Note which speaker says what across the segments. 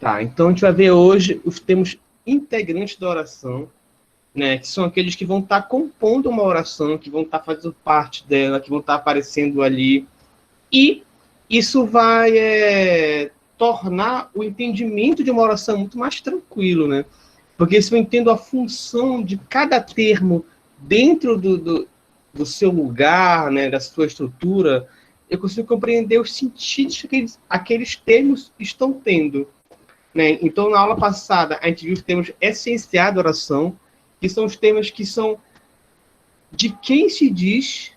Speaker 1: Tá, então a gente vai ver hoje os termos integrantes da oração, né, que são aqueles que vão estar compondo uma oração, que vão estar fazendo parte dela, que vão estar aparecendo ali. E isso vai tornar o entendimento de uma oração muito mais tranquilo, né? Porque se eu entendo a função de cada termo dentro do seu lugar, né, da sua estrutura, eu consigo compreender os sentidos que aqueles termos estão tendo. Né? Então, na aula passada, a gente viu os termos essenciais da oração, que são os termos que são de quem se diz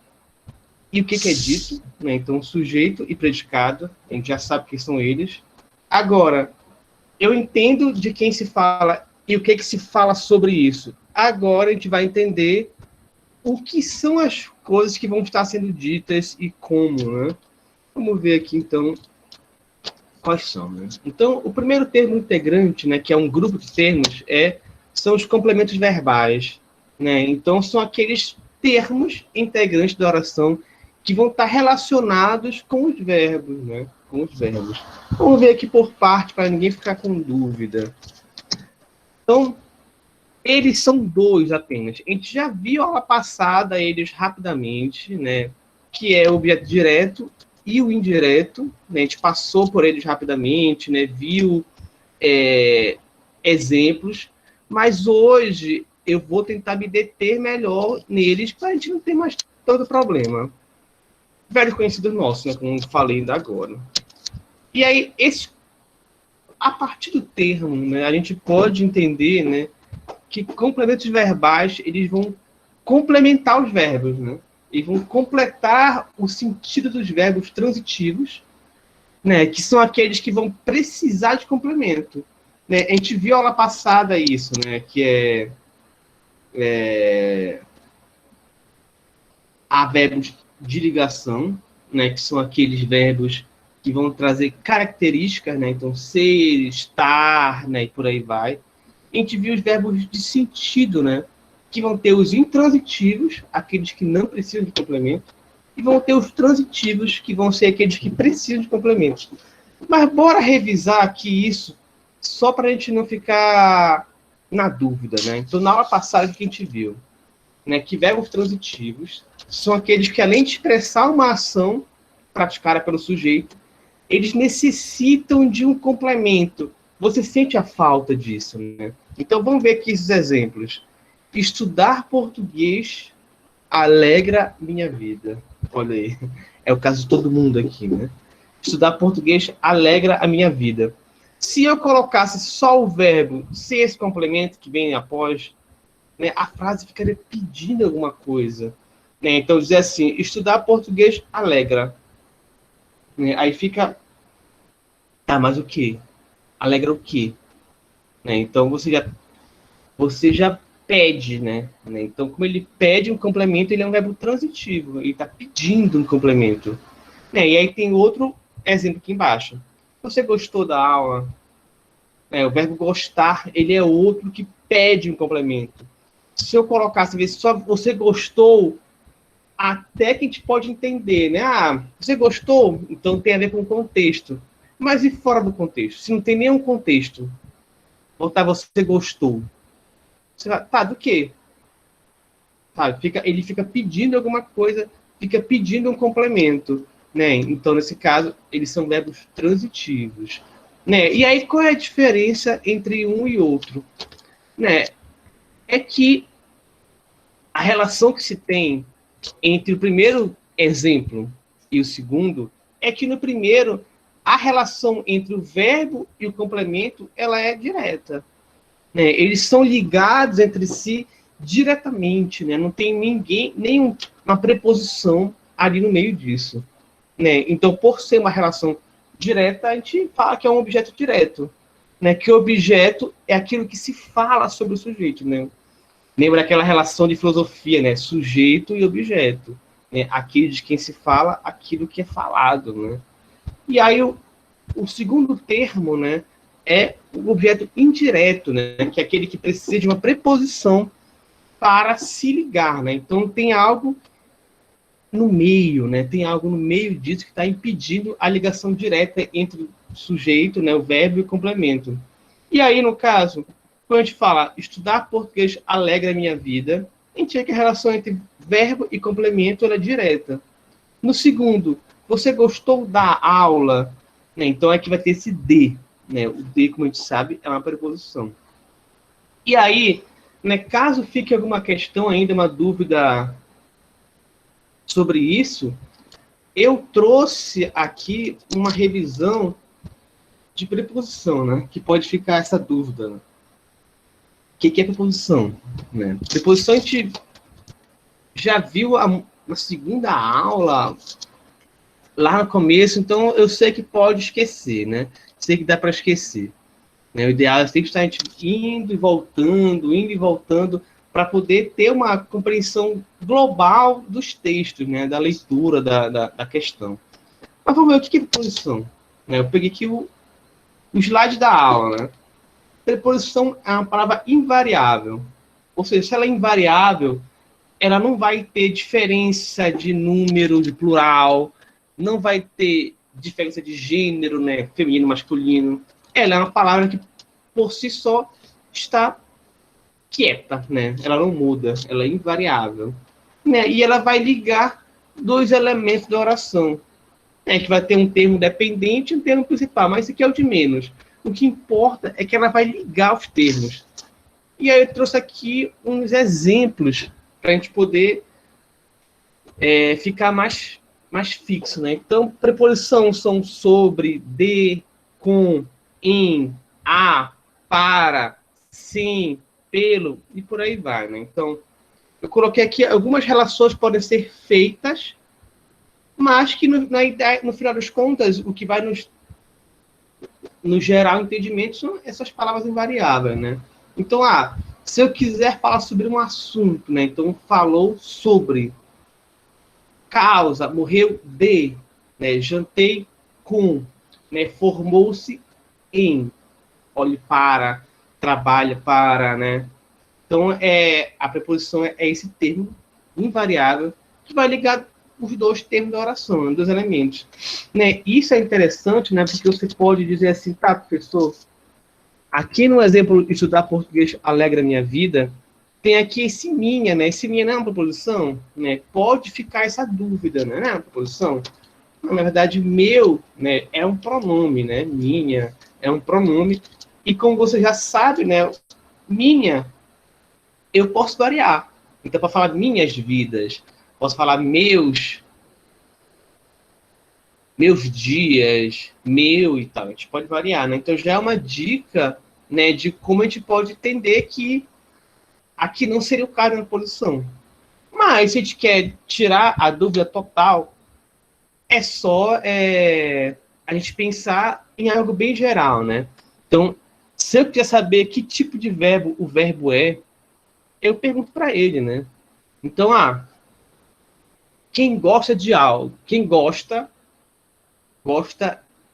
Speaker 1: e o que é dito. Né? Então, sujeito e predicado, a gente já sabe quem são eles. Agora, eu entendo de quem se fala e o que se fala sobre isso. Agora, a gente vai entender o que são as coisas que vão estar sendo ditas e como. Né? Vamos ver aqui, então, quais são, né? Então, o primeiro termo integrante, né, que é um grupo de termos, são os complementos verbais, né? Então, são aqueles termos integrantes da oração que vão estar relacionados com os verbos, né? Com os verbos. Vamos ver aqui por parte, para ninguém ficar com dúvida. Então, eles são dois apenas. A gente já viu a aula passada eles rapidamente, né? Que é o objeto direto e o indireto, né? A gente passou por eles rapidamente, né? Viu exemplos, mas hoje eu vou tentar me deter melhor neles para a gente não ter mais tanto problema. Velhos conhecidos nossos, né? Como eu falei ainda agora. E aí, a partir do termo, né? A gente pode entender, né? Que complementos verbais eles vão complementar os verbos, né? E vão completar o sentido dos verbos transitivos, né? Que são aqueles que vão precisar de complemento. Né? A gente viu a aula passada isso, né? Que há verbos de ligação, né? Que são aqueles verbos que vão trazer características, né? Então, ser, estar, né? E por aí vai. A gente viu os verbos de sentido, né? Que vão ter os intransitivos, aqueles que não precisam de complemento, e vão ter os transitivos, que vão ser aqueles que precisam de complemento. Mas bora revisar aqui isso, só para a gente não ficar na dúvida, né? Então, na aula passada que a gente viu, né, que verbos transitivos são aqueles que, além de expressar uma ação praticada pelo sujeito, eles necessitam de um complemento. Você sente a falta disso, né? Então, vamos ver aqui esses exemplos. Estudar português alegra minha vida. Olha aí. É o caso de todo mundo aqui, né? Estudar português alegra a minha vida. Se eu colocasse só o verbo sem esse complemento que vem após, né, a frase ficaria pedindo alguma coisa. Né? Então, dizer assim, estudar português alegra. Né? Aí fica... Ah, mas o quê? Alegra o quê? Né? Então, você já pede, né? Então, como ele pede um complemento, ele é um verbo transitivo. Ele está pedindo um complemento. Né? E aí tem outro exemplo aqui embaixo. Você gostou da aula? O verbo gostar, ele é outro que pede um complemento. Se eu colocasse, só você gostou, até que a gente pode entender, né? Ah, você gostou? Então tem a ver com o contexto. Mas e fora do contexto? Se não tem nenhum contexto, botar você gostou. Você vai, tá, do quê? Tá, ele fica pedindo alguma coisa, fica pedindo um complemento. Né? Então, nesse caso, eles são verbos transitivos. Né? E aí, qual é a diferença entre um e outro? Né? É que a relação que se tem entre o primeiro exemplo e o segundo é que no primeiro, a relação entre o verbo e o complemento ela é direta. Né? Eles são ligados entre si diretamente. Né? Não tem nenhuma preposição ali no meio disso. Né? Então, por ser uma relação direta, a gente fala que é um objeto direto. Né? Que o objeto é aquilo que se fala sobre o sujeito. Né? Lembra aquela relação de filosofia, né? Sujeito e objeto. Né? Aquilo de quem se fala, aquilo que é falado. Né? E aí, o segundo termo, né, é o objeto indireto, né? Que é aquele que precisa de uma preposição para se ligar. Né? Então, tem algo no meio, né? Tem algo no meio disso que está impedindo a ligação direta entre o sujeito, né, o verbo e o complemento. E aí, no caso, quando a gente fala estudar português alegra a minha vida, a gente vê que a relação entre verbo e complemento é direta. No segundo, você gostou da aula? Né? Então, aqui vai ter esse de. Né? O de, como a gente sabe, é uma preposição. E aí, né, caso fique alguma questão ainda, uma dúvida sobre isso, eu trouxe aqui uma revisão de preposição, né? Que pode ficar essa dúvida. Né? O que é preposição? Né? Preposição a gente já viu na segunda aula, lá no começo, então eu sei que pode esquecer, né? Sei que dá para esquecer. Né? O ideal é sempre estar a gente indo e voltando, para poder ter uma compreensão global dos textos, né? Da leitura da questão. Mas vamos ver o que é preposição. Né? Eu peguei aqui o slide da aula. Né? Preposição é uma palavra invariável. Ou seja, se ela é invariável, ela não vai ter diferença de número, de plural, não vai ter diferença de gênero, né? Feminino, masculino. Ela é uma palavra que, por si só, está quieta, né? Ela não muda, ela é invariável. Né? E ela vai ligar dois elementos da oração. Né? Que vai ter um termo dependente e um termo principal, mas isso aqui é o de menos. O que importa é que ela vai ligar os termos. E aí eu trouxe aqui uns exemplos para a gente poder ficar mais fixo, né? Então, preposição são sobre, de, com, em, a, para, sim, pelo, e por aí vai, né? Então, eu coloquei aqui algumas relações podem ser feitas, mas que no final das contas, o que vai nos gerar o entendimento são essas palavras invariáveis, né? Então, se eu quiser falar sobre um assunto, né? Então, falou sobre causa, morreu de, né? Jantei com, né? Formou-se em, olhe para, trabalha para, né? Então, a preposição é esse termo invariável que vai ligar os dois termos da oração, né? Dois elementos. Né? Isso é interessante, né? Porque você pode dizer assim, tá, professor, aqui no exemplo estudar português alegra a minha vida, tem aqui esse minha, né? Esse minha não é uma preposição, né? Pode ficar essa dúvida, né? Não é uma preposição? Na verdade, meu, né, é um pronome, né? Minha é um pronome. E como você já sabe, né? Minha, eu posso variar. Então, para falar minhas vidas, posso falar meus dias, meu e tal. A gente pode variar, né? Então, já é uma dica, né, de como a gente pode entender que aqui não seria o caso na posição. Mas, se a gente quer tirar a dúvida total, é só a gente pensar em algo bem geral, né? Então, se eu quiser saber que tipo de verbo o verbo é, eu pergunto para ele, né? Então, quem gosta de algo, quem gosta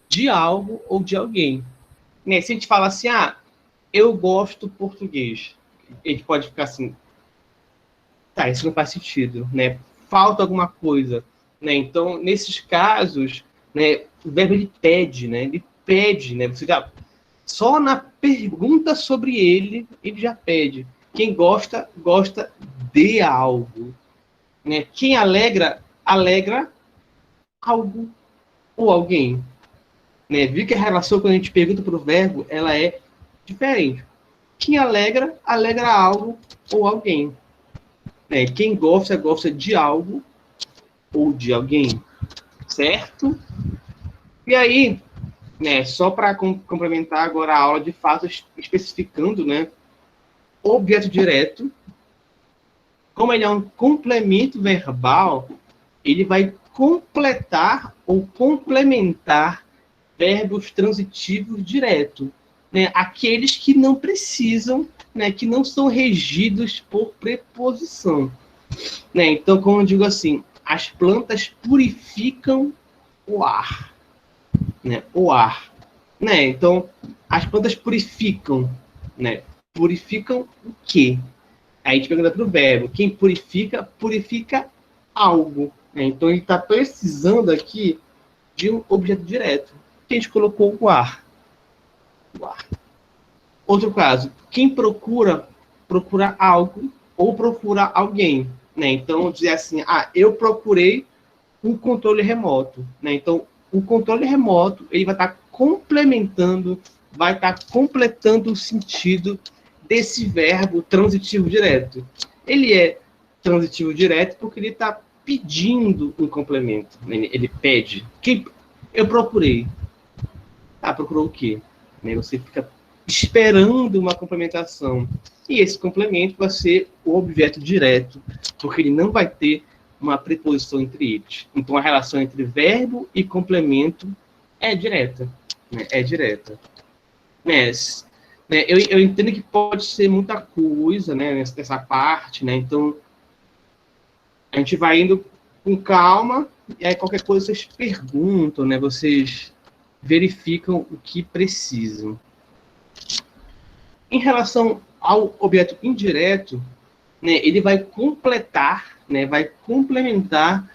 Speaker 1: de algo ou de alguém. Né? Se a gente fala assim, eu gosto português, a gente pode ficar assim, tá, isso não faz sentido, né? Falta alguma coisa, né? Então, nesses casos, né, o verbo ele pede, né? Ele pede, né? Você já, só na pergunta sobre ele já pede. Quem gosta, gosta de algo, né? Quem alegra, alegra algo ou alguém, né? Viu que a relação quando a gente pergunta para o verbo, ela é diferente. Quem alegra, alegra algo ou alguém. Né? Quem gosta, gosta de algo ou de alguém, certo? E aí, né, só para complementar agora a aula de fato, especificando, né, objeto direto, como ele é um complemento verbal, ele vai completar ou complementar verbos transitivos direto, né, aqueles que não precisam, né, que não são regidos por preposição. Né? Então, como eu digo assim, as plantas purificam o ar. Né? O ar. Né? Então, as plantas purificam. Né? Purificam o quê? Aí a gente pergunta para o verbo. Quem purifica, purifica algo. né? Então, ele está precisando aqui de um objeto direto. Que a gente colocou o ar. O ar. Outro caso, quem procura algo ou procura alguém, né? Então, dizer assim, eu procurei um controle remoto, né? Então, o controle remoto, ele vai estar complementando, vai estar completando o sentido desse verbo transitivo direto. Ele é transitivo direto porque ele está pedindo um complemento, né? Ele pede. Eu procurei. Procurou o quê? Né? Você fica esperando uma complementação. E esse complemento vai ser o objeto direto, porque ele não vai ter uma preposição entre eles. Então, a relação entre verbo e complemento é direta. Né? É direta. Eu entendo que pode ser muita coisa, né, nessa parte, né? Então, a gente vai indo com calma, e aí qualquer coisa vocês perguntam, né? Vocês verificam o que precisam. Em relação ao objeto indireto, né, ele vai completar, né, vai complementar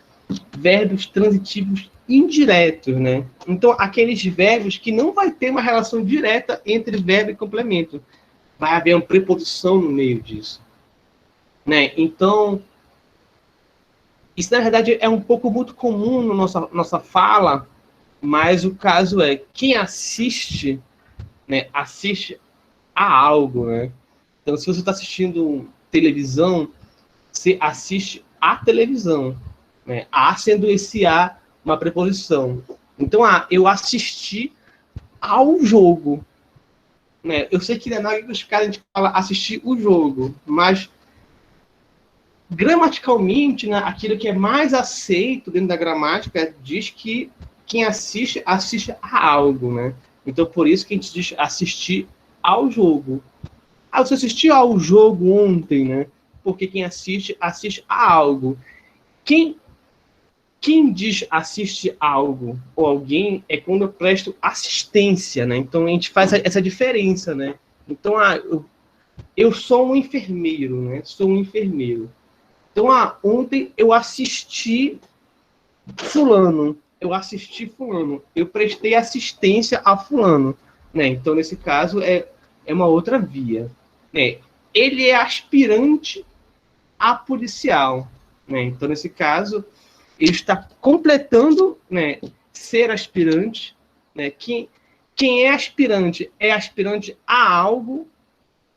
Speaker 1: verbos transitivos indiretos, né? Então, aqueles verbos que não vai ter uma relação direta entre verbo e complemento. Vai haver uma preposição no meio disso. Né? Então, isso, na verdade, é um pouco muito comum na nossa fala, mas o caso é, quem assiste, né, assiste a algo, né? Então, se você está assistindo televisão, você assiste à televisão, né? A sendo esse a uma preposição. Então, eu assisti ao jogo, né? Eu sei que na hora dos caras a gente fala assistir o jogo, mas gramaticalmente, né, aquilo que é mais aceito dentro da gramática diz que quem assiste a algo, né? Então, por isso que a gente diz assistir ao jogo. Você assistiu ao jogo ontem, né? Porque quem assiste a algo. Quem diz assiste a algo ou alguém é quando eu presto assistência, né? Então, a gente faz essa diferença, né? Então, eu sou um enfermeiro, né? Sou um enfermeiro. Então, ontem eu assisti fulano. Eu prestei assistência a fulano. Né? Então, nesse caso, é uma outra via. Né? Ele é aspirante a policial. Né? Então, nesse caso, ele está completando, né, ser aspirante. Né? Quem é aspirante a algo,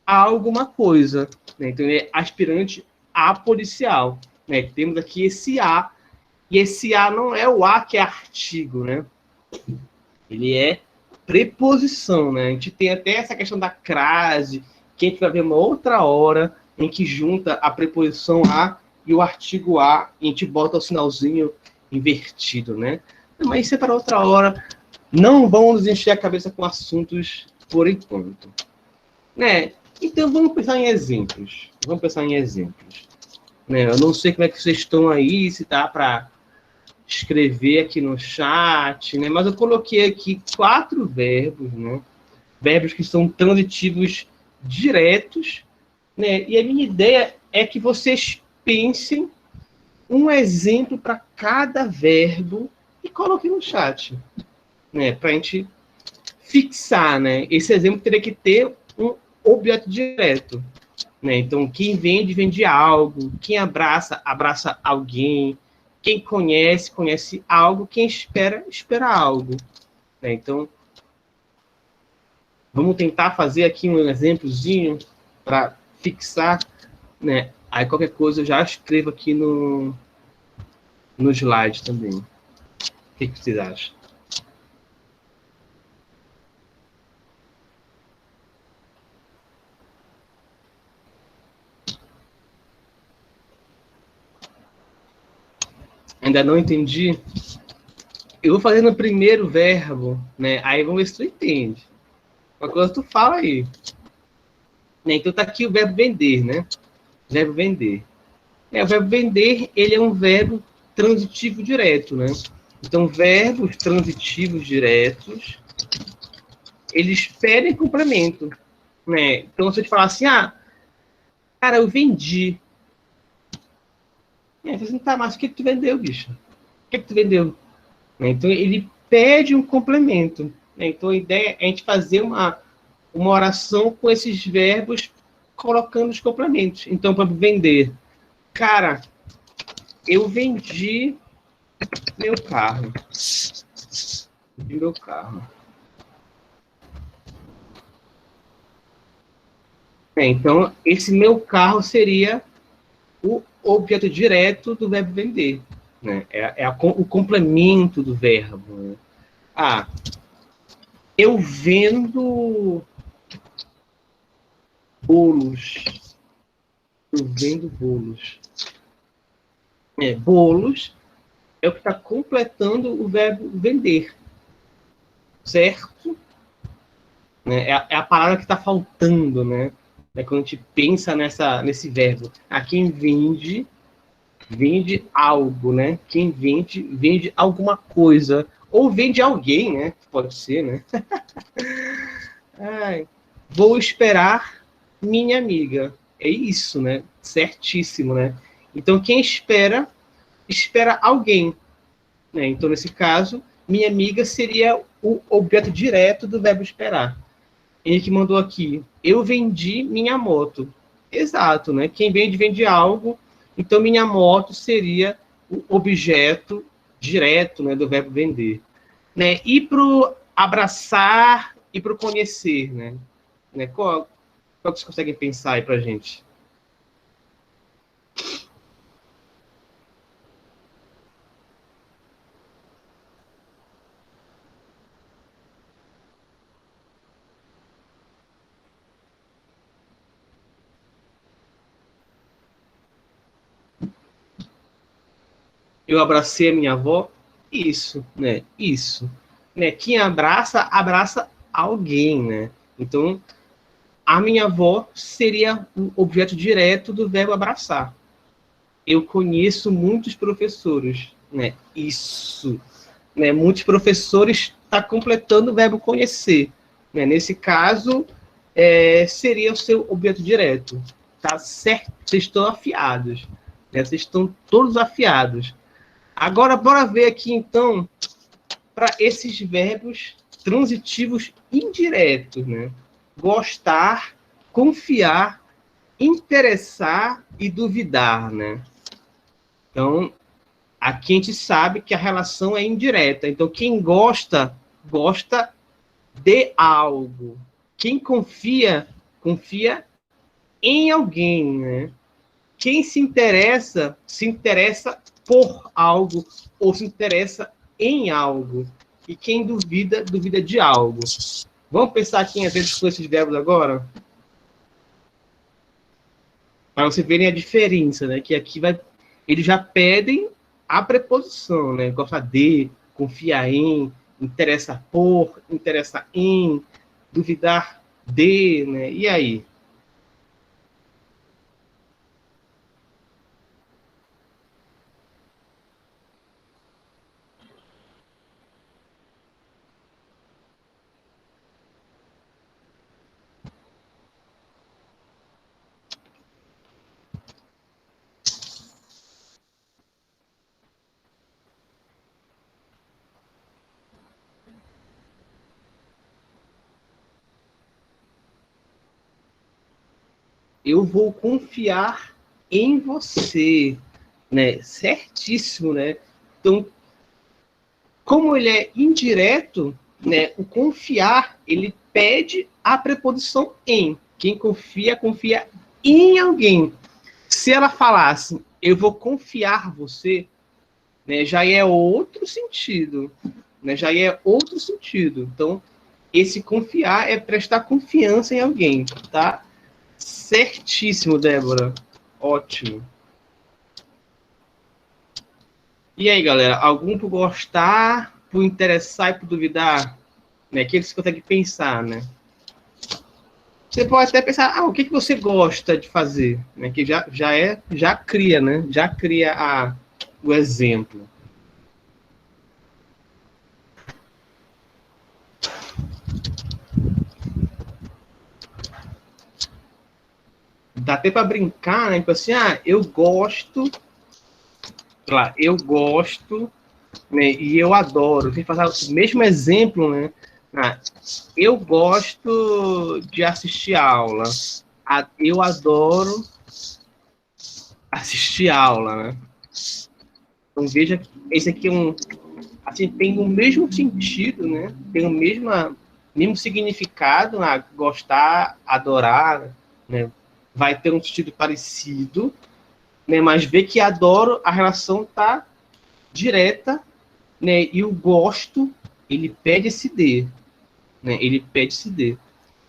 Speaker 1: a alguma coisa. Né? Então, ele é aspirante a policial. Né? Temos aqui esse A, e esse A não é o A que é artigo, né? Ele é preposição, né? A gente tem até essa questão da crase, que a gente vai ver uma outra hora, em que junta a preposição a e o artigo a, e a gente bota o sinalzinho invertido, né? Mas isso é para outra hora. Não vamos encher a cabeça com assuntos por enquanto. Né? Então, vamos pensar em exemplos. Né? Eu não sei como é que vocês estão aí, se dá para escrever aqui no chat, né? Mas eu coloquei aqui 4 verbos, né? Verbos que são transitivos diretos, né? E a minha ideia é que vocês pensem um exemplo para cada verbo e coloquem no chat, né? Para a gente fixar, né? Esse exemplo teria que ter um objeto direto, né? Então, quem vende algo, quem abraça alguém, quem conhece algo, quem espera algo. Né? Então, vamos tentar fazer aqui um exemplozinho para fixar, né? Aí qualquer coisa eu já escrevo aqui no slide também. O que vocês acham? Ainda não entendi? Eu vou fazer no primeiro verbo, né? Aí vamos ver se tu entende. Uma coisa tu fala aí. Então tá aqui o verbo vender, né? Verbo vender. O verbo vender, ele é um verbo transitivo direto, né? Então, verbos transitivos diretos, eles pedem complemento, né? Então, se eu te falar assim, cara, eu vendi. E aí, assim, tá, mas o que tu vendeu, bicho? O que tu vendeu? Né? Então, ele pede um complemento. Né? Então, a ideia é a gente fazer uma oração com esses verbos colocando os complementos. Então, para vender. Cara, eu vendi meu carro. Vendi meu carro. Então, esse meu carro seria o objeto direto do verbo vender. Né? O complemento do verbo. Né? Ah, eu vendo bolos. Eu vendo bolos. Bolos é o que está completando o verbo vender. Certo? Né? É a palavra que está faltando, né? É quando a gente pensa nesse verbo. Quem vende, vende algo, né? Quem vende, vende alguma coisa. Ou vende alguém, né? Pode ser, né? Ai, vou esperar minha amiga. É isso, né? Certíssimo, né? Então, quem espera, espera alguém. Né? Então, nesse caso, minha amiga seria o objeto direto do verbo esperar. Ele que mandou aqui, eu vendi minha moto. Exato, né? Quem vende, vende algo. Então, minha moto seria o objeto direto, né, do verbo vender. Né? E para o abraçar e para o conhecer, né? Qual que vocês conseguem pensar aí para gente? Eu abracei a minha avó? Isso, né? Isso. Né? Quem abraça, abraça alguém, né? Então, a minha avó seria o objeto direto do verbo abraçar. Eu conheço muitos professores, né? Isso, né? Muitos professores está completando o verbo conhecer, né? Nesse caso, seria o seu objeto direto, tá certo? Vocês estão afiados, né? Vocês estão todos afiados. Agora, bora ver aqui então para esses verbos transitivos indiretos, né? Gostar, confiar, interessar e duvidar, né? Então, aqui a gente sabe que a relação é indireta. Então, quem gosta, gosta de algo. Quem confia, confia em alguém, né? Quem se interessa por algo ou se interessa em algo. E quem duvida, duvida de algo. Vamos pensar aqui em exemplos com esses verbos agora? Para você verem a diferença, né? Que aqui eles já pedem a preposição, né? Gostar de, confiar em, interessa por, interessa em, duvidar de, né? E aí? Eu vou confiar em você, né? Certíssimo, né? Então, como ele é indireto, né? O confiar, ele pede a preposição em. Quem confia, confia em alguém. Se ela falasse, eu vou confiar você, né? Já é outro sentido, né? Já é outro sentido. Então, esse confiar é prestar confiança em alguém, tá? Certíssimo, Débora. Ótimo. E aí, galera, algum por gostar, por interessar e por duvidar? Né? Que eles conseguem pensar, né? Você pode até pensar, o que você gosta de fazer? Né? Que já cria, né? Já cria o exemplo. Dá até para brincar, né? Tipo assim, eu gosto Claro, eu gosto, né, e eu adoro. Tem que fazer o mesmo exemplo, né? Ah, eu gosto de assistir aula. Eu adoro assistir aula, né? Então veja que esse aqui é assim, tem o mesmo sentido, né? Tem o mesmo significado, né? Gostar, adorar, né? Vai ter um sentido parecido, né? Mas ver que adoro, a relação tá direta, né? E o gosto, ele pede esse D, né? Ele pede esse D.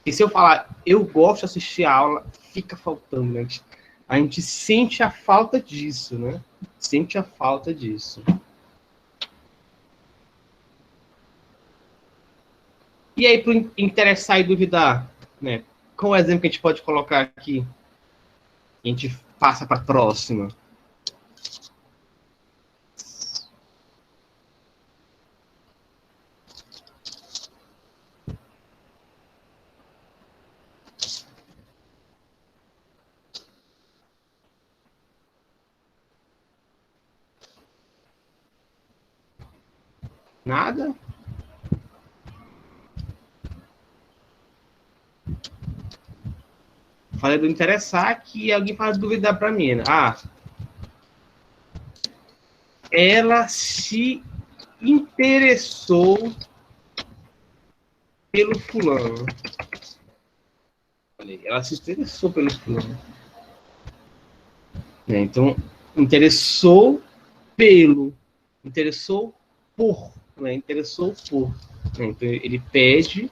Speaker 1: E se eu falar, eu gosto de assistir a aula, fica faltando, né? A gente sente a falta disso, né? Sente a falta disso. E aí, para interessar e duvidar, né? Qual o exemplo que a gente pode colocar aqui? A gente passa para a próxima. Nada? Falei do interessar que alguém fala duvidar para mim, né? Ah, ela se interessou pelo fulano. Ela se interessou pelo fulano. Né? Então, interessou pelo, interessou por, né? Interessou por. Né? Então, ele pede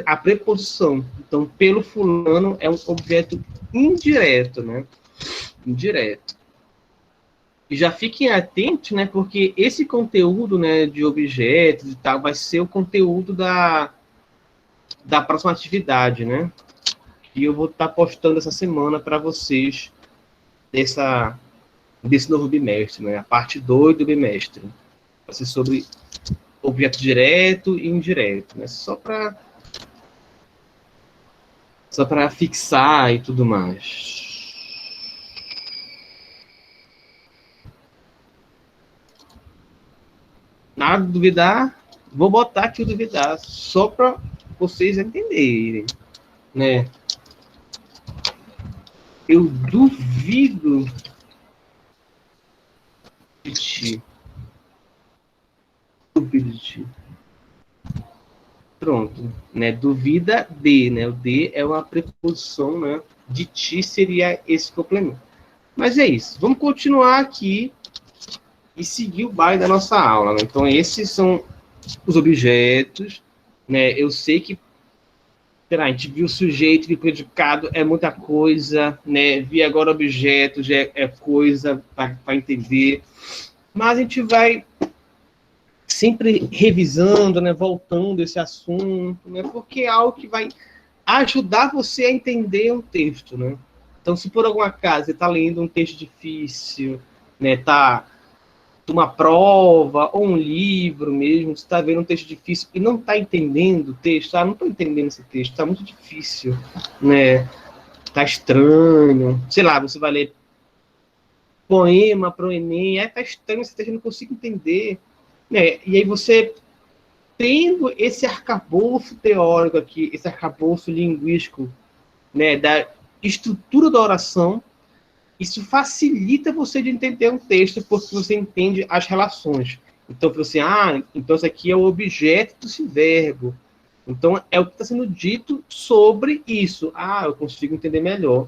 Speaker 1: a preposição. Então, pelo fulano é um objeto indireto, né? Indireto. E já fiquem atentos, né? Porque esse conteúdo, né, de objetos e tal, vai ser o conteúdo da próxima atividade, né? E eu vou estar postando essa semana para vocês desse novo bimestre, né? A parte 2 do bimestre. Vai ser sobre objeto direto e indireto, né? Só para fixar e tudo mais. Nada de duvidar, vou botar aqui o duvidar, só para vocês entenderem, né? Eu duvido de ti. Duvido de ti. Pronto, né? Duvida de, né? O de é uma preposição, né? De ti seria esse complemento. Mas é isso. Vamos continuar aqui e seguir o baile da nossa aula, né? Então, esses são os objetos, né? Eu sei que a gente viu sujeito e predicado, é muita coisa, né? Vi agora objeto, já é coisa para entender. Mas a gente vai sempre revisando, né? Voltando esse assunto, né? Porque é algo que vai ajudar você a entender um texto, né? Então, se por algum acaso você está lendo um texto difícil, né? Tá uma prova ou um livro mesmo, você está vendo um texto difícil e não está entendendo o texto, não estou entendendo esse texto, está muito difícil, né? Está estranho, sei lá, você vai ler poema para o Enem, está estranho esse texto, eu não consigo entender, né? E aí você, tendo esse arcabouço teórico aqui, esse arcabouço linguístico, né, da estrutura da oração, isso facilita você de entender um texto, porque você entende as relações. Então, você, então isso aqui é o objeto desse verbo. Então, é o que está sendo dito sobre isso. Eu consigo entender melhor.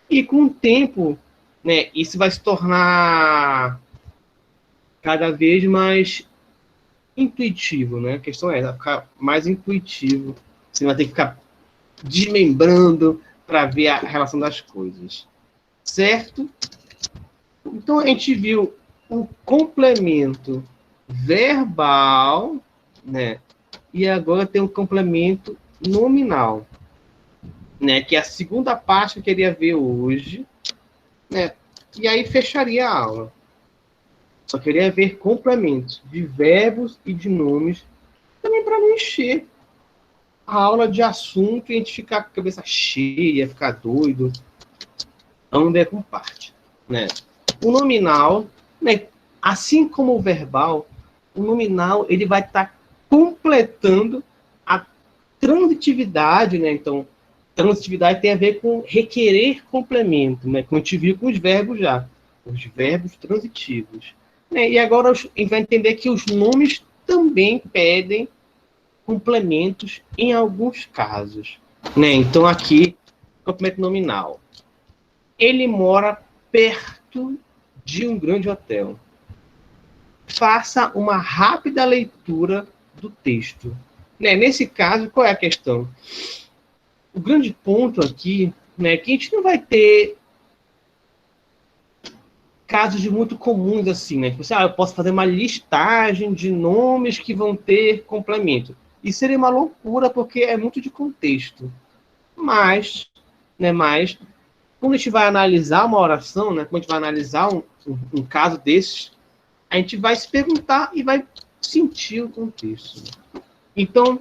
Speaker 1: E com o tempo, né, isso vai se tornar cada vez mais intuitivo, né? A questão é, vai ficar mais intuitivo. Você vai ter que ficar desmembrando para ver a relação das coisas. Certo? Então, a gente viu o complemento verbal, né? E agora tem o complemento nominal, né? Que é a segunda parte que eu queria ver hoje, né? E aí fecharia a aula. Só queria ver complementos de verbos e de nomes, também para não encher a aula de assunto e a gente ficar com a cabeça cheia, ficar doido. Vamos ver com parte, né? o nominal, né, assim como o verbal, o nominal ele vai estar completando a transitividade, né? Então, transitividade tem a ver com requerer complemento, né? Como a gente viu com os verbos já, os verbos transitivos. Né? E agora a gente vai entender que os nomes também pedem complementos em alguns casos. Né? Então, aqui, complemento nominal. Ele mora perto de um grande hotel. Faça uma rápida leitura do texto. Né? Nesse caso, qual é a questão? O grande ponto aqui, né, é que a gente não vai ter casos de muito comuns assim, né? Tipo assim, eu posso fazer uma listagem de nomes que vão ter complemento. Isso seria uma loucura, porque é muito de contexto. Mas, quando a gente vai analisar uma oração, né, quando a gente vai analisar um caso desses, a gente vai se perguntar e vai sentir o contexto. Então,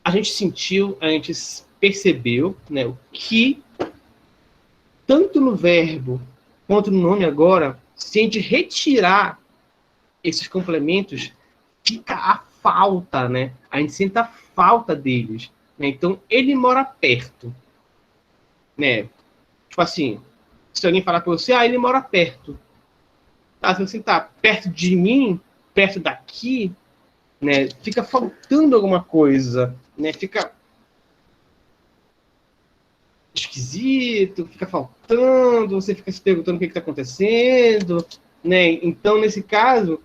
Speaker 1: a gente sentiu, a gente percebeu, né, o que, tanto no verbo quanto no nome agora, se a gente retirar esses complementos, fica a falta, né? A gente sente a falta deles. Né? Então, ele mora perto. Né? Tipo assim, se alguém falar para você, ele mora perto. Tá, se você está perto de mim, perto daqui, né? Fica faltando alguma coisa, né? Fica esquisito, fica faltando, você fica se perguntando o que está acontecendo, né? Então, nesse caso,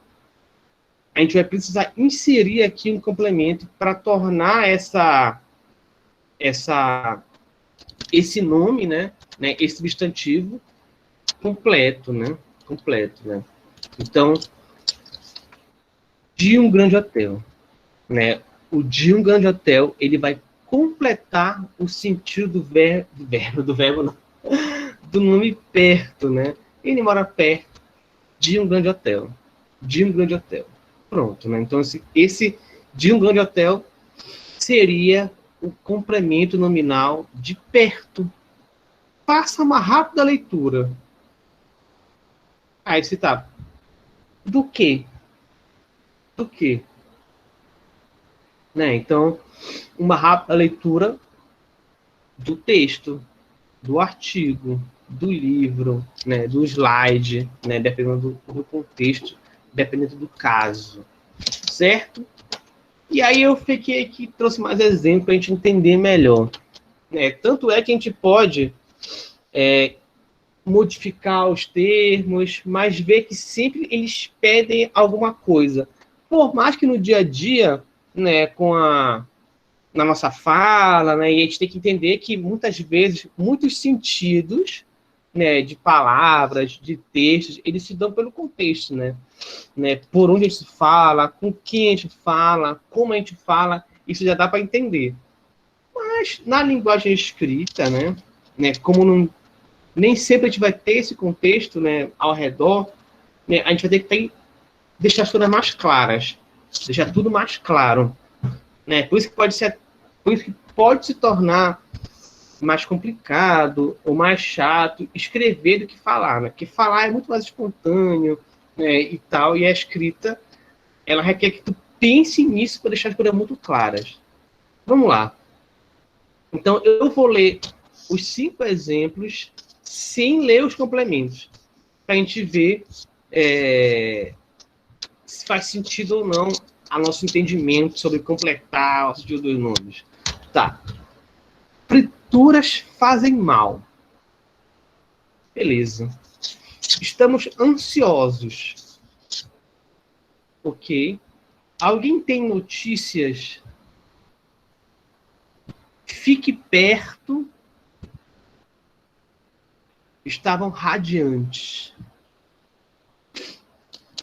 Speaker 1: a gente vai precisar inserir aqui um complemento para tornar esse nome, né? Esse substantivo completo, né? Completo, né? Então, de um grande hotel, né? O de um grande hotel, ele vai completar o sentido do verbo não, do nome perto, né? Ele mora perto de um grande hotel. De um grande hotel. Pronto, né? Então, esse de um grande hotel seria o complemento nominal de perto. Faça uma rápida leitura. Aí você tá. Do quê? Do quê? Né? Então, uma rápida leitura do texto, do artigo, do livro, né, do slide, né, dependendo do contexto, dependendo do caso, certo? E aí eu fiquei aqui, trouxe mais exemplos para a gente entender melhor. Tanto é que a gente pode modificar os termos, mas ver que sempre eles pedem alguma coisa. Por mais que no dia a dia, né, na nossa fala, né, e a gente tem que entender que muitas vezes, muitos sentidos, né, de palavras, de textos, eles se dão pelo contexto, né? Por onde a gente fala, com quem a gente fala, como a gente fala, isso já dá para entender. Mas na linguagem escrita, como nem sempre a gente vai ter esse contexto, né, ao redor, né, a gente vai ter que deixar as coisas mais claras, deixar tudo mais claro, né? Por isso que pode se tornar mais complicado ou mais chato escrever do que falar, né? Porque falar é muito mais espontâneo, né, e tal, e a escrita ela requer que tu pense nisso para deixar as coisas muito claras. Vamos lá. Então, eu vou ler os 5 exemplos sem ler os complementos, para a gente ver se faz sentido ou não a nosso entendimento sobre completar o sentido dos nomes. Tá. Frituras fazem mal. Beleza. Estamos ansiosos. Ok. Alguém tem notícias? Fique perto. Estavam radiantes.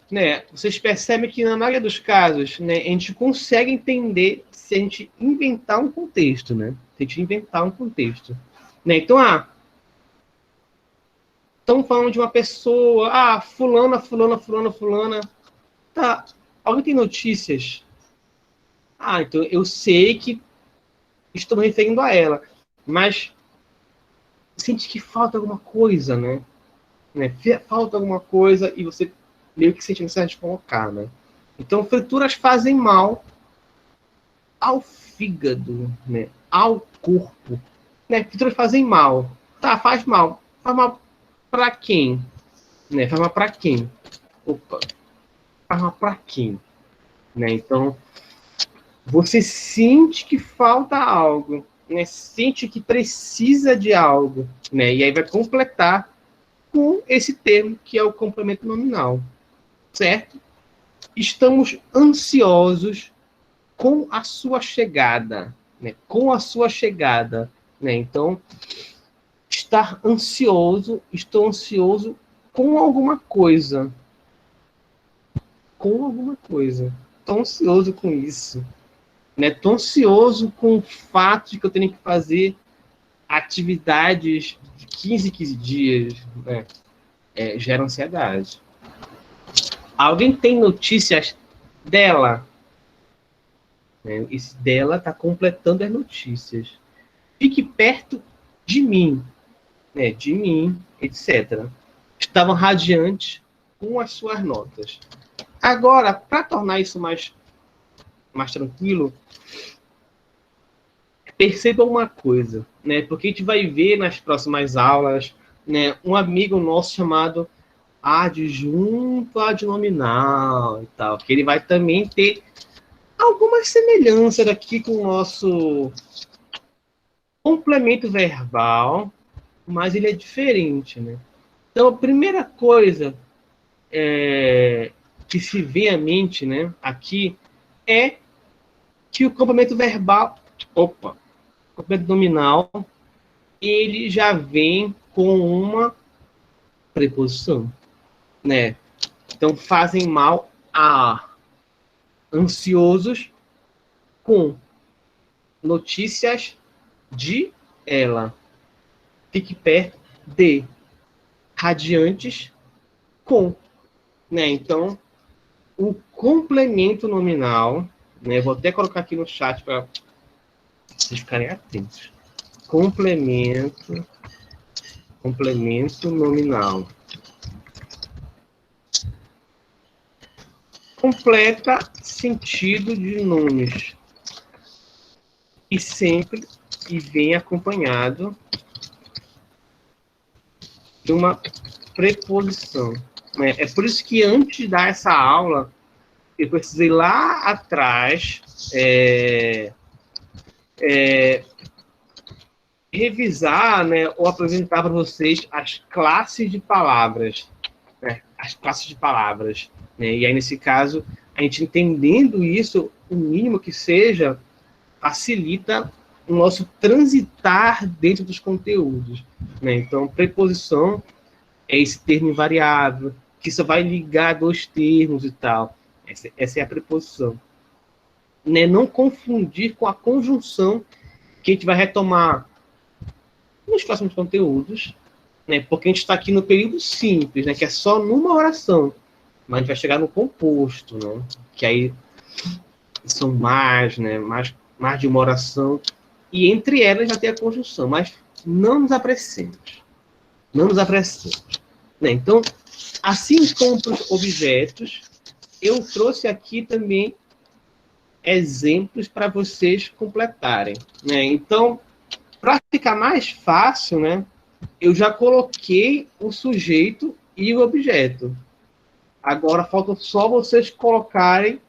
Speaker 1: Né? Vocês percebem que na maioria dos casos, né, a gente consegue entender se a gente inventar um contexto, né? Se a gente inventar um contexto. Né? Então, estamos falando de uma pessoa, fulana. Tá, alguém tem notícias? Então eu sei que estou me referindo a ela, mas sente que falta alguma coisa, né? né? Falta alguma coisa e você meio que sente necessidade de colocar, né? Então, frituras fazem mal ao fígado, né? Ao corpo, né? Frituras fazem mal. Tá, faz mal. Faz mal para quem? Né? Faz mal para quem? Opa, faz mal para quem? Né? Então, você sente que falta algo, né? Sente que precisa de algo, né? E aí vai completar com esse termo que é o complemento nominal, certo? Estamos ansiosos com a sua chegada, né? Com a sua chegada, né? Então, estar ansioso, estou ansioso com alguma coisa, com alguma coisa. Estou ansioso com isso, né? Estou ansioso com o fato de que eu tenho que fazer atividades de 15 em 15 dias, né? Gera ansiedade. Alguém tem notícias dela? Né? Esse dela está completando as notícias. Fique perto de mim, né? De mim, etc. Estavam radiantes com as suas notas. Agora, para tornar isso mais tranquilo, perceba uma coisa, né? Porque a gente vai ver nas próximas aulas, né, um amigo nosso chamado adjunto adnominal e tal, que ele vai também ter alguma semelhança aqui com o nosso complemento verbal, mas ele é diferente, né? Então, a primeira coisa que se vê à mente, né, aqui, é que o complemento verbal, o complemento nominal, ele já vem com uma preposição, né? Então, fazem mal a ansiosos com notícias de ela. Fique perto de radiantes com, né? Então, o complemento nominal, né? Vou até colocar aqui no chat para vocês ficarem atentos. Complemento nominal. Completa sentido de nomes. E sempre que vem acompanhado de uma preposição. É por isso que antes de dar essa aula, eu precisei lá atrás revisar, né, ou apresentar para vocês as classes de palavras. Né, as classes de palavras. Né, e aí, nesse caso, a gente entendendo isso, o mínimo que seja, facilita o nosso transitar dentro dos conteúdos. Né? Então, preposição é esse termo invariável, que só vai ligar dois termos e tal. Essa é a preposição. Né? Não confundir com a conjunção, que a gente vai retomar nos próximos conteúdos, né? Porque a gente está aqui no período simples, né? Que é só numa oração. Mas a gente vai chegar no composto, né? Que aí são mais, né? Mais de uma oração. E entre elas já tem a conjunção. Mas não nos apressemos. Não nos apressemos. Né? Então, assim como para os objetos, eu trouxe aqui também exemplos para vocês completarem. Né? Então, para ficar mais fácil, né, eu já coloquei o sujeito e o objeto. Agora falta só vocês colocarem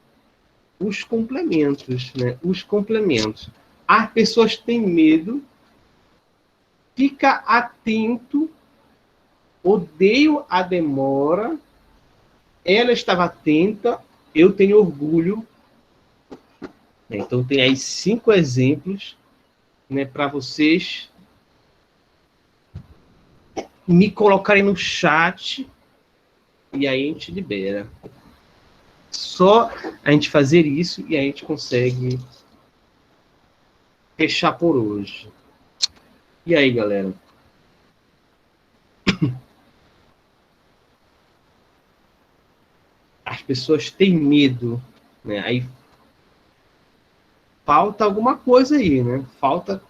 Speaker 1: os complementos, né? Os complementos. As pessoas têm medo, fica atento, odeio a demora, ela estava atenta, eu tenho orgulho. Então tem aí 5 exemplos, né, para vocês me colocarem no chat e aí a gente libera. Só a gente fazer isso e a gente consegue fechar por hoje. E aí, galera? As pessoas têm medo, né? Aí falta alguma coisa aí, né? Falta.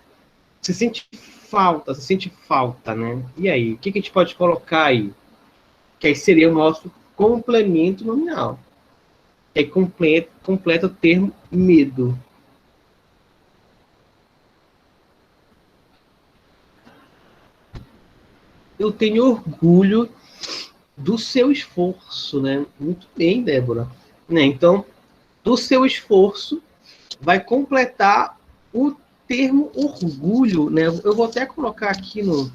Speaker 1: Você sente falta, né? E aí? O que a gente pode colocar aí? que aí seria o nosso complemento nominal. Que aí completa o termo medo. Eu tenho orgulho do seu esforço, né? Muito bem, Débora. Né? Então, do seu esforço vai completar o termo orgulho, né? Eu vou até colocar aqui no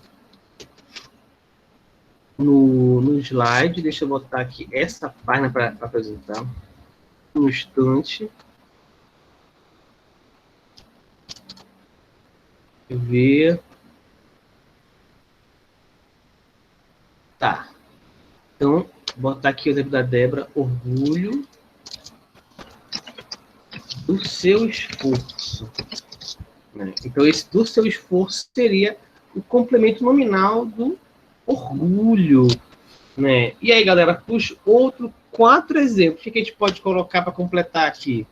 Speaker 1: slide, deixa eu botar aqui essa página para apresentar. Um instante. Deixa eu ver. Tá. Então, vou botar aqui o exemplo da Débora. Orgulho do seu esforço. Né? Então, esse do seu esforço seria o complemento nominal do orgulho. Né? E aí, galera, os outros 4 exemplos. O que a gente pode colocar para completar aqui?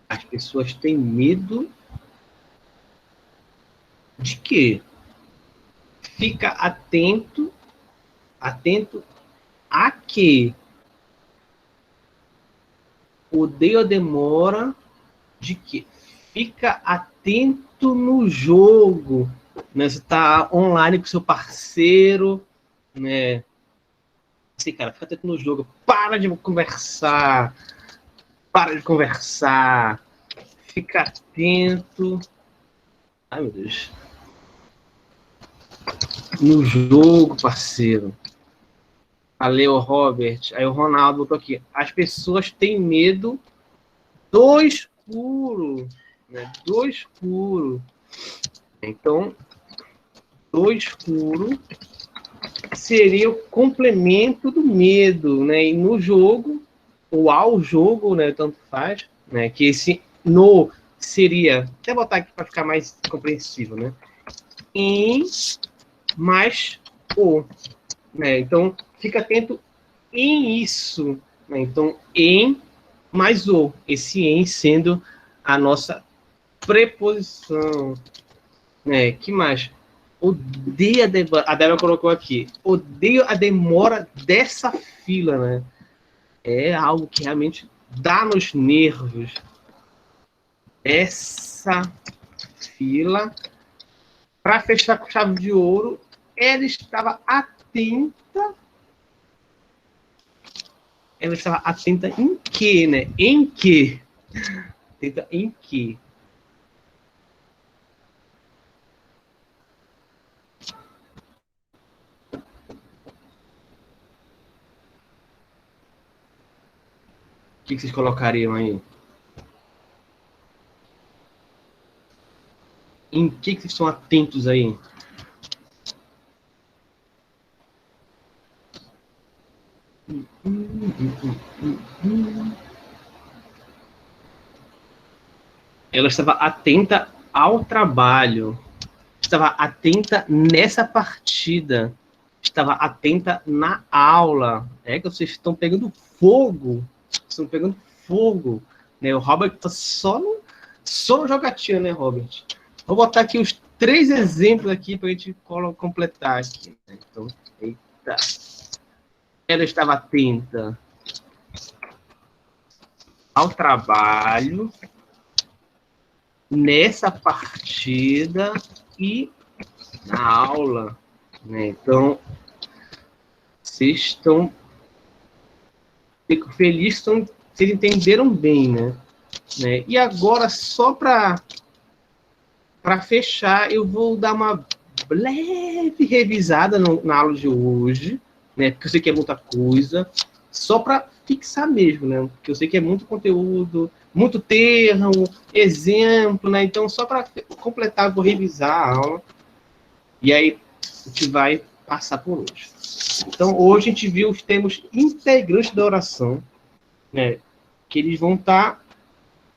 Speaker 1: As pessoas têm medo de quê? Fica atento a quê? Odeio a demora de quê? Fica atento no jogo, né? Você está online com seu parceiro, né? Assim, cara, fica atento no jogo. Para de conversar. Fica atento. Ai, meu Deus. No jogo, parceiro. Valeu, Robert. Aí o Ronaldo botou aqui. As pessoas têm medo do escuro. Né? Do escuro. Então, do escuro seria o complemento do medo, né? E no jogo, ou ao jogo, né? Tanto faz, né? Que esse no seria, até botar aqui para ficar mais compreensível, né? Em mais o, né? Então, fica atento em isso, né? Então, em mais o, esse em sendo a nossa preposição, né? Que mais? Odeio a Débora colocou aqui. Odeio a demora dessa fila, né? É algo que realmente dá nos nervos. Essa fila, para fechar com chave de ouro, ela estava atenta. Ela estava atenta em quê, né? Em quê? Atenta em quê? O que vocês colocariam aí? Em que vocês estão atentos aí? Ela estava atenta ao trabalho. Estava atenta nessa partida. Estava atenta na aula. É que vocês estão pegando fogo. Estão pegando fogo. Né? O Robert está só no jogatina, né, Robert? Vou botar aqui os 3 exemplos aqui para a gente completar aqui. Né? Então, eita. Ela estava atenta ao trabalho, nessa partida e na aula. Né? Então, vocês estão... Fico feliz que vocês entenderam bem, né? E agora, só para fechar, eu vou dar uma leve revisada na aula de hoje, né? Porque eu sei que é muita coisa, só para fixar mesmo, né? Porque eu sei que é muito conteúdo, muito termo, exemplo, né? Então, só para completar, eu vou revisar a aula e aí a gente vai passar por hoje. Então, hoje a gente viu os termos integrantes da oração, né? Que eles vão estar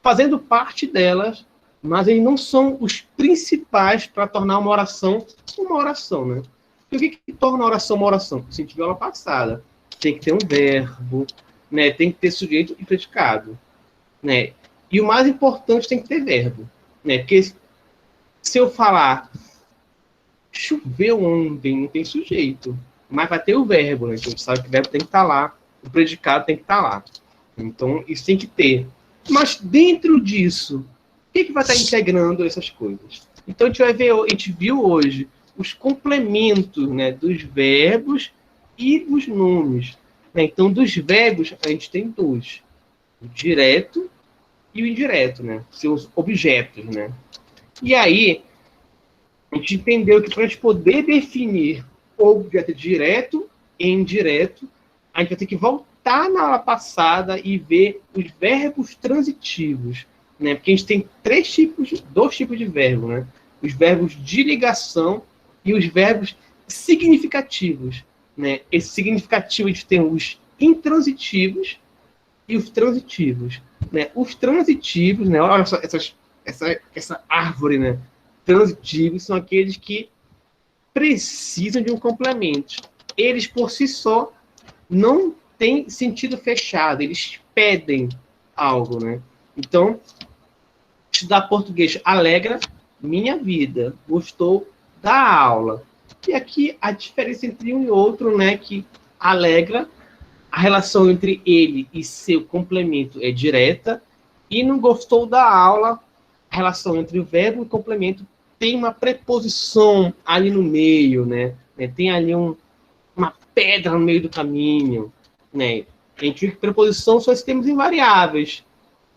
Speaker 1: fazendo parte delas, mas eles não são os principais para tornar uma oração, né? E o que torna a oração uma oração? Se a gente viu aula passada, tem que ter um verbo, né, tem que ter sujeito e predicado, né? E o mais importante, tem que ter verbo, né? Porque se eu falar choveu ontem, não tem sujeito, mas vai ter o verbo, né? Então, a gente sabe que o verbo tem que estar lá, o predicado tem que estar lá. Então, isso tem que ter. Mas dentro disso, o que vai estar integrando essas coisas? Então, a gente vai ver, a gente viu hoje os complementos, né, dos verbos e dos nomes. Né? Então, dos verbos, a gente tem dois: o direto e o indireto, né? São os objetos, né? E aí, a gente entendeu que para a gente poder definir objeto direto e indireto, a gente vai ter que voltar na aula passada e ver os verbos transitivos, né? Porque a gente tem dois tipos de verbo, né? Os verbos de ligação e os verbos significativos, né? Esse significativo, a gente tem os intransitivos e os transitivos, né? Os transitivos, né? Olha só essa árvore, né? Transitivos são aqueles que precisam de um complemento. Eles, por si só, não têm sentido fechado. Eles pedem algo, né? Então, estudar português alegra minha vida. Gostou da aula. E aqui a diferença entre um e outro, né? Que alegra, a relação entre ele e seu complemento é direta. E não gostou da aula, a relação entre o verbo e o complemento tem uma preposição ali no meio, né? Tem ali uma pedra no meio do caminho, né? A gente viu que preposição são esses termos invariáveis,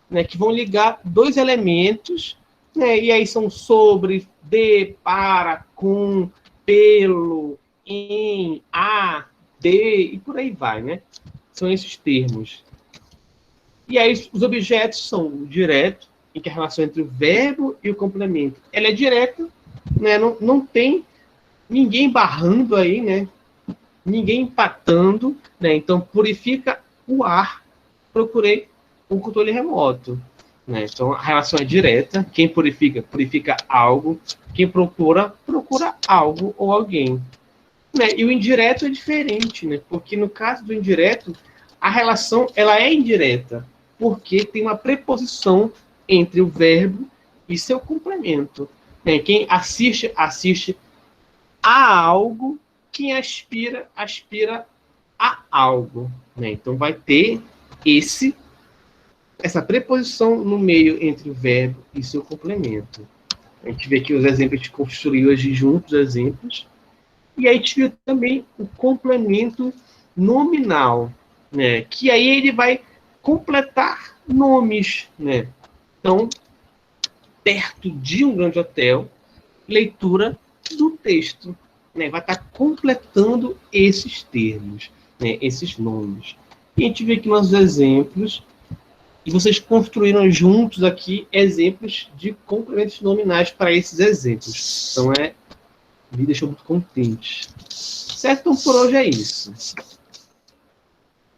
Speaker 1: né? Que vão ligar dois elementos, né? E aí são sobre, de, para, com, pelo, em, a, de, e por aí vai, né? São esses termos. E aí os objetos são o direto, em que a relação entre o verbo e o complemento ela é direta, né? Não tem ninguém barrando aí, né? Ninguém empatando, né? Então purifica o ar, procurei um controle remoto, né? Então a relação é direta, quem purifica, purifica algo, quem procura, procura algo ou alguém, né? E o indireto é diferente, né? Porque no caso do indireto, a relação ela é indireta, porque tem uma preposição entre o verbo e seu complemento, né? Quem assiste, assiste a algo, quem aspira, aspira a algo, né? Então vai ter essa preposição no meio entre o verbo e seu complemento. A gente vê aqui os exemplos, a gente construiu hoje juntos os exemplos. E aí a gente viu também o complemento nominal, né? Que aí ele vai completar nomes, né? Então, perto de um grande hotel, leitura do texto, né? Vai estar completando esses termos, né? Esses nomes. E a gente vê aqui nossos exemplos, e vocês construíram juntos aqui exemplos de complementos nominais para esses exemplos. Então, me deixou muito contente. Certo? Então, por hoje é isso.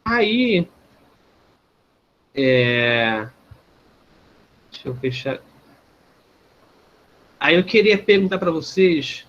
Speaker 1: Aí, deixa eu fechar. Aí eu queria perguntar para vocês